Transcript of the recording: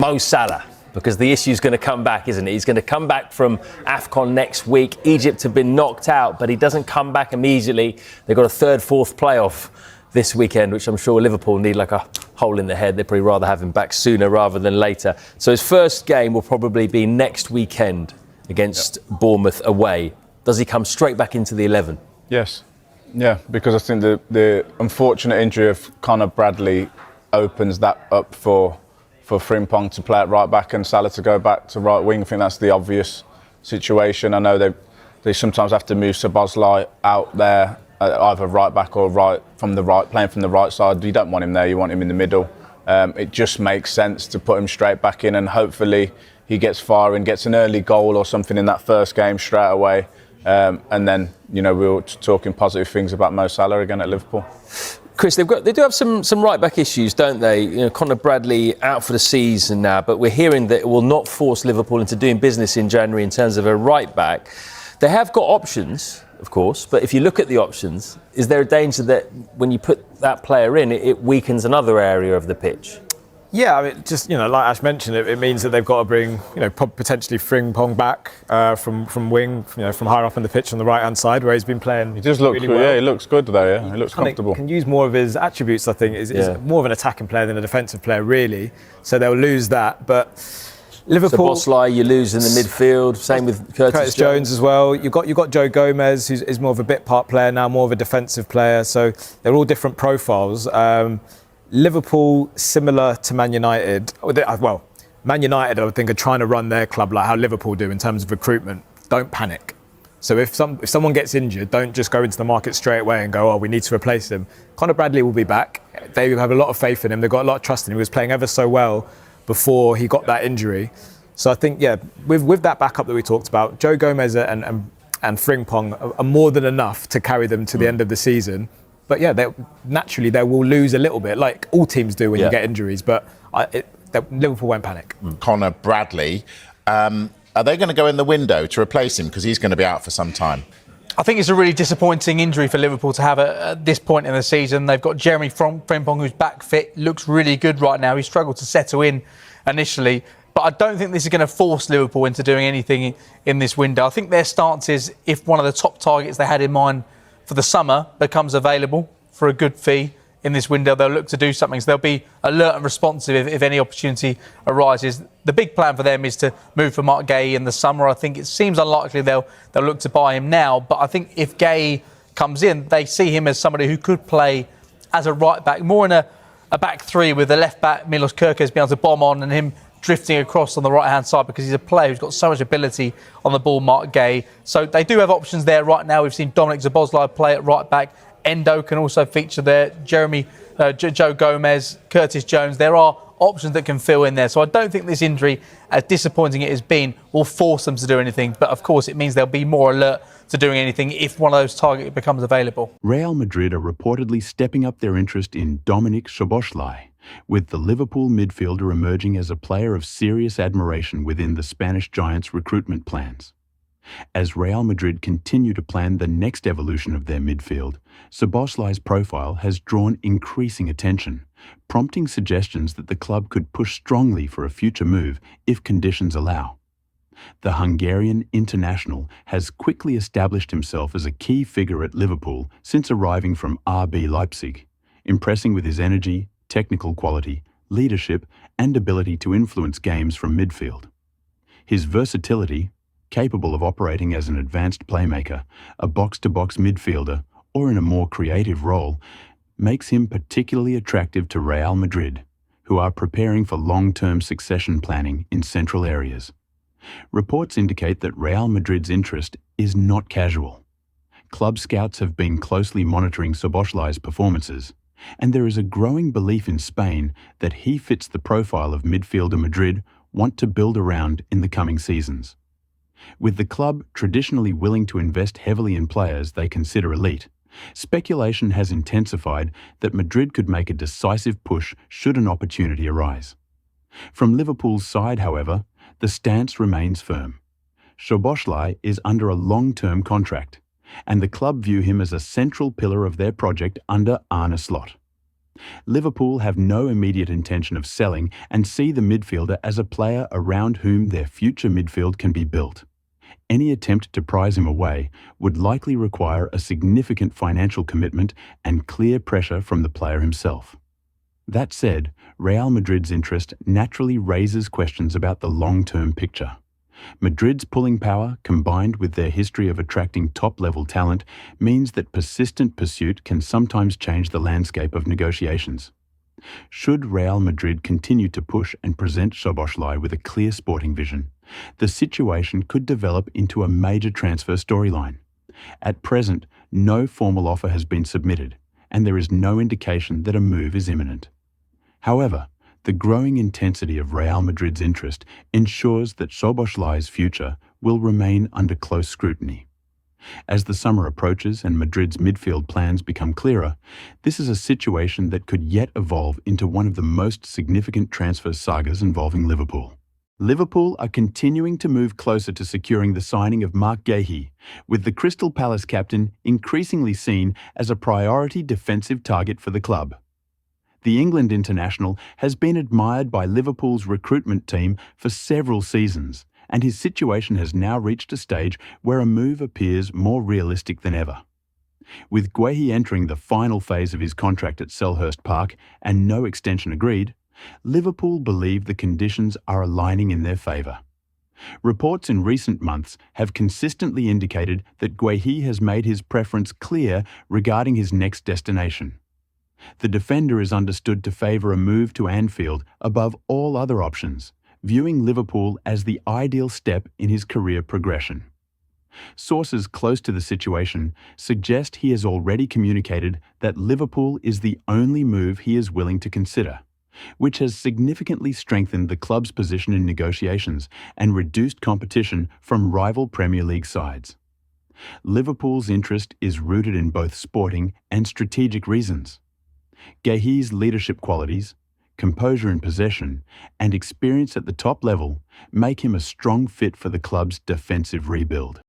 Mo Salah, because the issue's going to come back, isn't it? He's going to come back from AFCON next week. Egypt have been knocked out, but he doesn't come back immediately. They've got a third, fourth playoff this weekend, which I'm sure Liverpool need like a hole in the head. They'd probably rather have him back sooner rather than later. So his first game will probably be next weekend against Bournemouth away. Does he come straight back into the 11? Yes. Yeah, because I think the unfortunate injury of Conor Bradley opens that up for Frimpong to play at right back and Salah to go back to right wing. I think that's the obvious situation. I know they sometimes have to move Szoboszlai out there, either right back or playing from the right side. You don't want him there, you want him in the middle. It just makes sense to put him straight back in, and hopefully he gets firing, gets an early goal or something in that first game straight away. And then, we're talking positive things about Mo Salah again at Liverpool. Chris, they do have some right-back issues, don't they? Conor Bradley out for the season now, but we're hearing that it will not force Liverpool into doing business in January in terms of a right-back. They have got options, of course, but if you look at the options, is there a danger that when you put that player in, it weakens another area of the pitch? Yeah, I mean, just, like Ash mentioned, it means that they've got to bring, potentially Frimpong back from wing, from higher up on the pitch on the right-hand side where he's been playing. He does look really well. Yeah, he looks good though, yeah. He looks comfortable. Can use more of his attributes, I think, is more of an attacking player than a defensive player, really. So they'll lose that, but Liverpool... Szoboszlai, you lose in the midfield, same with Curtis Jones as well. You've got Joe Gomez, who's more of a bit part player now, more of a defensive player, so they're all different profiles. Liverpool, similar to Man United, Man United, I would think, are trying to run their club like how Liverpool do in terms of recruitment. Don't panic. So if someone gets injured, don't just go into the market straight away and go, we need to replace him. Conor Bradley will be back. They have a lot of faith in him. They've got a lot of trust in him. He was playing ever so well before he got that injury. So I think, with that backup that we talked about, Joe Gomez and Frimpong are more than enough to carry them to the end of the season. But naturally they will lose a little bit, like all teams do when you get injuries. But Liverpool won't panic. Conor Bradley, are they going to go in the window to replace him because he's going to be out for some time? I think it's a really disappointing injury for Liverpool to have at this point in the season. They've got Jeremy Frimpong, who's back fit, looks really good right now. He struggled to settle in initially. But I don't think this is going to force Liverpool into doing anything in this window. I think their stance is, if one of the top targets they had in mind for the summer becomes available for a good fee in this window, they'll look to do something. So they'll be alert and responsive if any opportunity arises. The big plan for them is to move for Mark Gay in the summer. I think it seems unlikely they'll look to buy him now. But I think if Gay comes in, they see him as somebody who could play as a right back, more in a back three with the left back, Milos Kerkez, being able to bomb on and him drifting across on the right-hand side, because he's a player who's got so much ability on the ball, Mark Gay. So they do have options there right now. We've seen Dominic Szoboszlai play at right back. Endo can also feature there. Joe Gomez, Curtis Jones. There are options that can fill in there. So I don't think this injury, as disappointing it has been, will force them to do anything. But of course, it means they'll be more alert to doing anything if one of those targets becomes available. Real Madrid are reportedly stepping up their interest in Dominic Szoboszlai, with the Liverpool midfielder emerging as a player of serious admiration within the Spanish giants' recruitment plans. As Real Madrid continue to plan the next evolution of their midfield, Szoboszlai's profile has drawn increasing attention, prompting suggestions that the club could push strongly for a future move if conditions allow. The Hungarian international has quickly established himself as a key figure at Liverpool since arriving from RB Leipzig, impressing with his energy, technical quality, leadership, and ability to influence games from midfield. His versatility, capable of operating as an advanced playmaker, a box-to-box midfielder, or in a more creative role, makes him particularly attractive to Real Madrid, who are preparing for long-term succession planning in central areas. Reports indicate that Real Madrid's interest is not casual. Club scouts have been closely monitoring Szoboszlai's performances, and there is a growing belief in Spain that he fits the profile of midfielder Madrid want to build around in the coming seasons. With the club traditionally willing to invest heavily in players they consider elite, speculation has intensified that Madrid could make a decisive push should an opportunity arise. From Liverpool's side, however, the stance remains firm. Szoboszlai is under a long-term contract, and the club view him as a central pillar of their project under Arne Slot. Liverpool have no immediate intention of selling and see the midfielder as a player around whom their future midfield can be built. Any attempt to prize him away would likely require a significant financial commitment and clear pressure from the player himself. That said, Real Madrid's interest naturally raises questions about the long-term picture. Madrid's pulling power, combined with their history of attracting top-level talent, means that persistent pursuit can sometimes change the landscape of negotiations. Should Real Madrid continue to push and present Szoboszlai with a clear sporting vision, the situation could develop into a major transfer storyline. At present, no formal offer has been submitted, and there is no indication that a move is imminent. However, the growing intensity of Real Madrid's interest ensures that Szoboszlai's future will remain under close scrutiny. As the summer approaches and Madrid's midfield plans become clearer, this is a situation that could yet evolve into one of the most significant transfer sagas involving Liverpool. Liverpool are continuing to move closer to securing the signing of Marc Guéhi, with the Crystal Palace captain increasingly seen as a priority defensive target for the club. The England international has been admired by Liverpool's recruitment team for several seasons, and his situation has now reached a stage where a move appears more realistic than ever. With Guéhi entering the final phase of his contract at Selhurst Park and no extension agreed, Liverpool believe the conditions are aligning in their favour. Reports in recent months have consistently indicated that Guéhi has made his preference clear regarding his next destination. The defender is understood to favour a move to Anfield above all other options, viewing Liverpool as the ideal step in his career progression. Sources close to the situation suggest he has already communicated that Liverpool is the only move he is willing to consider, which has significantly strengthened the club's position in negotiations and reduced competition from rival Premier League sides. Liverpool's interest is rooted in both sporting and strategic reasons. Guéhi's leadership qualities, composure in possession, and experience at the top level make him a strong fit for the club's defensive rebuild.